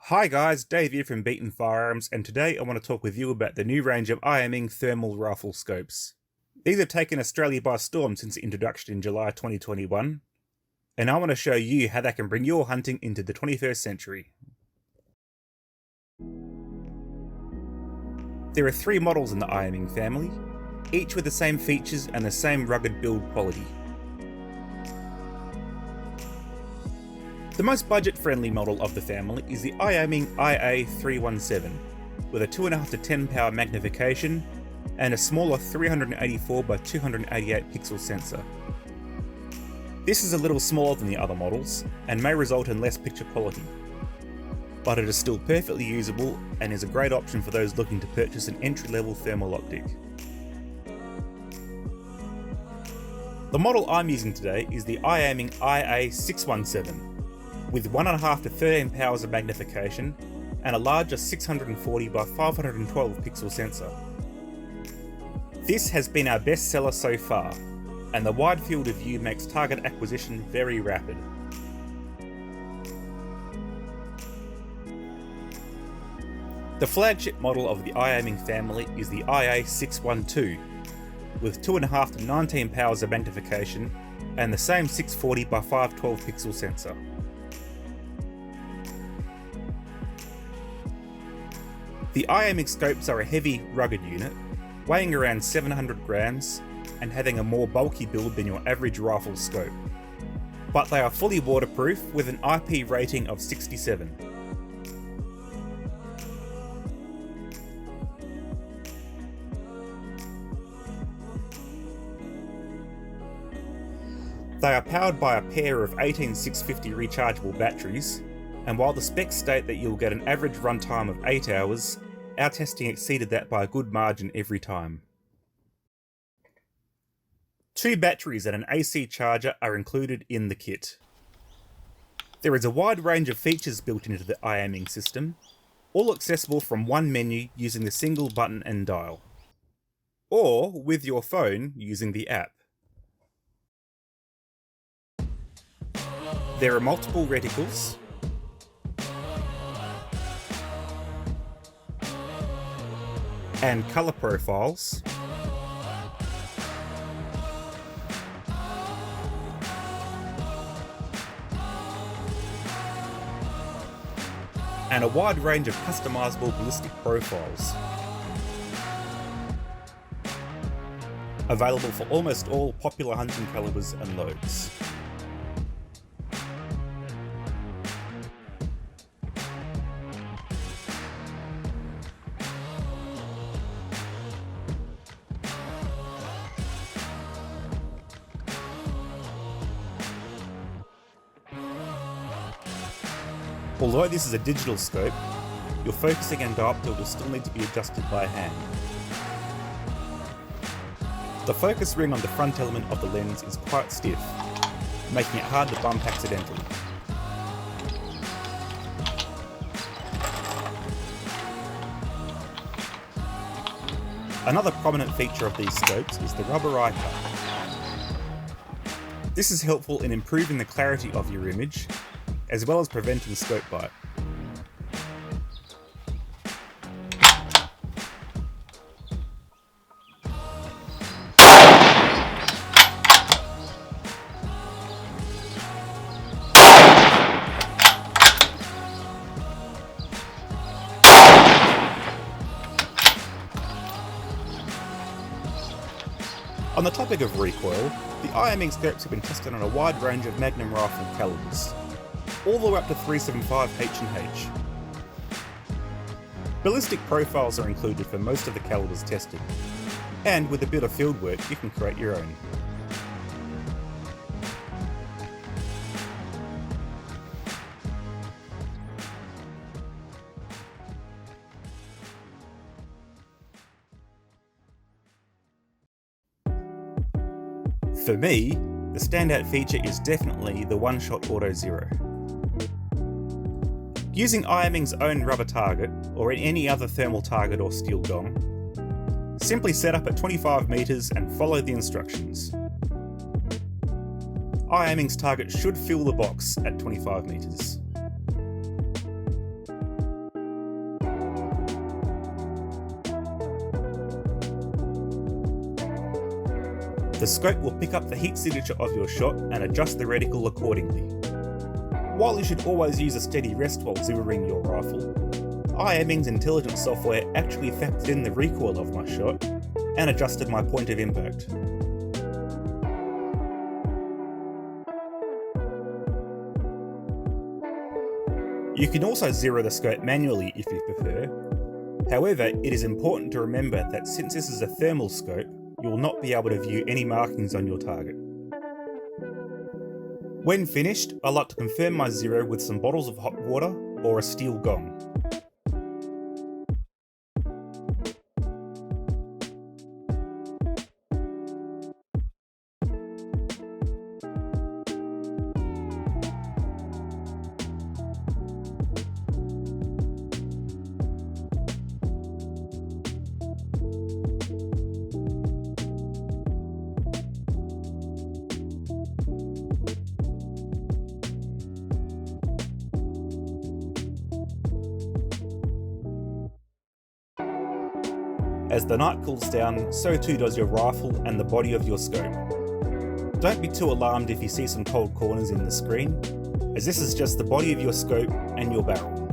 Hi guys, Dave here from Beaton Firearms, and today I want to talk with you about the new range of iAiming thermal rifle scopes. These have taken Australia by storm since introduction in July 2021, and I want to show you how they can bring your hunting into the 21st century. There are three models in the iAiming family, each with the same features and the same rugged build quality. The most budget-friendly model of the family is the iAiming IA317, with a 2.5 to 10 power magnification and a smaller 384 by 288 pixel sensor. This is a little smaller than the other models and may result in less picture quality, but it is still perfectly usable and is a great option for those looking to purchase an entry-level thermal optic. The model I'm using today is the iAiming IA617, with 1.5 to 13 powers of magnification and a larger 640 by 512 pixel sensor. This has been our best seller so far, and the wide field of view makes target acquisition very rapid. The flagship model of the iAiming family is the IA612, with 2.5 to 19 powers of magnification and the same 640 by 512 pixel sensor. The iAiming scopes are a heavy, rugged unit, weighing around 700 grams and having a more bulky build than your average rifle scope. But they are fully waterproof with an IP rating of 67. They are powered by a pair of 18650 rechargeable batteries, and while the specs state that you'll get an average runtime of 8 hours, our testing exceeded that by a good margin every time. 2 batteries and an AC charger are included in the kit. There is a wide range of features built into the iAiming system, all accessible from one menu using the single button and dial, or with your phone using the app. There are multiple reticles, and colour profiles, and a wide range of customisable ballistic profiles, available for almost all popular hunting calibers and loads. Although this is a digital scope, your focusing and diopter will still need to be adjusted by hand. The focus ring on the front element of the lens is quite stiff, making it hard to bump accidentally. Another prominent feature of these scopes is the rubber eye cup. This is helpful in improving the clarity of your image, as well as preventing scope bite. On the topic of recoil, the iAiming scopes have been tested on a wide range of Magnum rifle calibers, all the way up to 375 H&H. Ballistic profiles are included for most of the calibers tested, and with a bit of field work you can create your own. For me, the standout feature is definitely the one-shot auto zero. Using iAiming's own rubber target, or any other thermal target or steel dong, simply set up at 25 meters and follow the instructions. iAiming's target should fill the box at 25 meters. The scope will pick up the heat signature of your shot and adjust the reticle accordingly. While you should always use a steady rest while zeroing your rifle, iAiming's intelligent software actually factored in the recoil of my shot and adjusted my point of impact. You can also zero the scope manually if you prefer. However, it is important to remember that since this is a thermal scope, you will not be able to view any markings on your target. When finished, I like to confirm my zero with some bottles of hot water or a steel gong. As the night cools down, so too does your rifle and the body of your scope. Don't be too alarmed if you see some cold corners in the screen, as this is just the body of your scope and your barrel.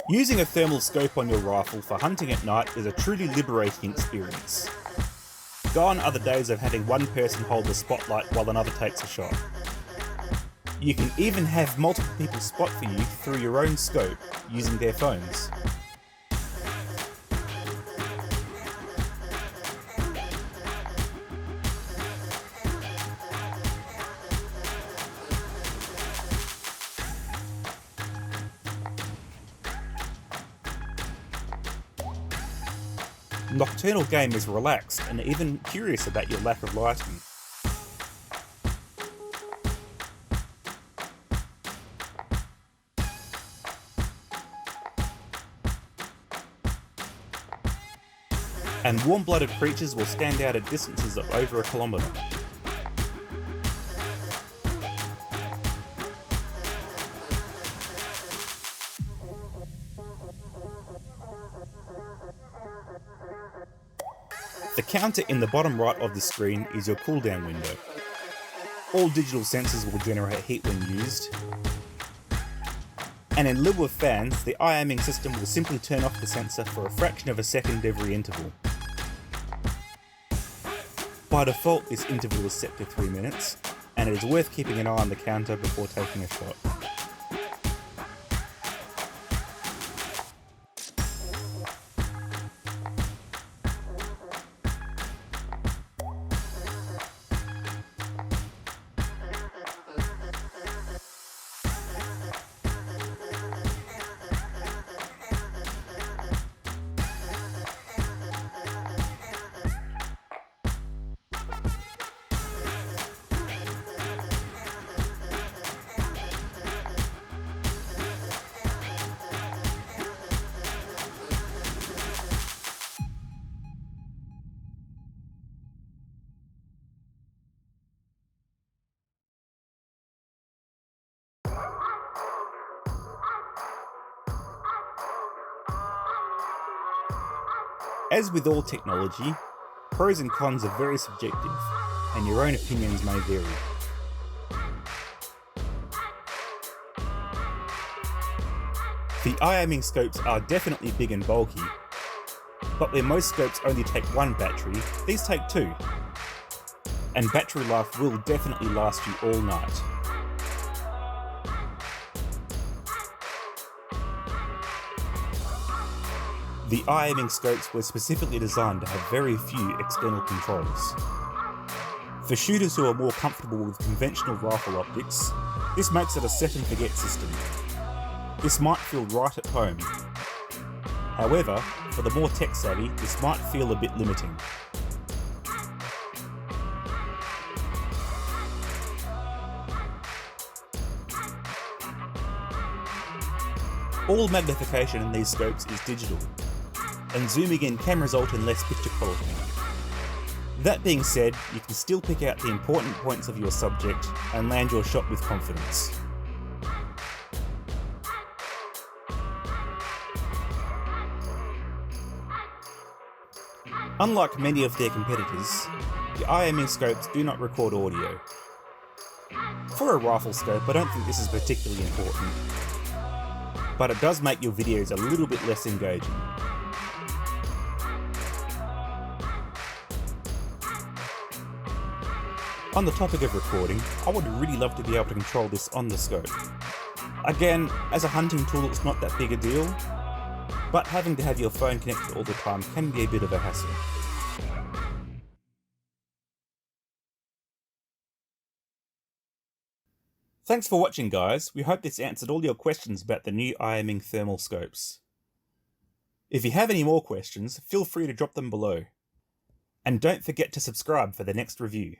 Using a thermal scope on your rifle for hunting at night is a truly liberating experience. Gone are the days of having one person hold the spotlight while another takes a shot. You can even have multiple people spot for you through your own scope using their phones. Nocturnal game is relaxed and even curious about your lack of lighting. And warm-blooded creatures will stand out at distances of over a kilometre. The counter in the bottom right of the screen is your cooldown window. All digital sensors will generate heat when used. And in lieu of fans, the iAiming system will simply turn off the sensor for a fraction of a second every interval. By default, this interval is set to 3 minutes, and it is worth keeping an eye on the counter before taking a shot. As with all technology, pros and cons are very subjective, and your own opinions may vary. The iAiming scopes are definitely big and bulky, but where most scopes only take one battery, these take two. And battery life will definitely last you all night. The iAiming scopes were specifically designed to have very few external controls. For shooters who are more comfortable with conventional rifle optics, this makes it a set and forget system. This might feel right at home. However, for the more tech savvy, this might feel a bit limiting. All magnification in these scopes is digital, and zooming in can result in less picture quality. That being said, you can still pick out the important points of your subject and land your shot with confidence. Unlike many of their competitors, the Iaming scopes do not record audio. For a rifle scope, I don't think this is particularly important, but it does make your videos a little bit less engaging. On the topic of recording, I would really love to be able to control this on the scope. Again, as a hunting tool it's not that big a deal, but having to have your phone connected all the time can be a bit of a hassle. Thanks for watching, guys. We hope this answered all your questions about the new Iaming thermal scopes. If you have any more questions, feel free to drop them below. And don't forget to subscribe for the next review.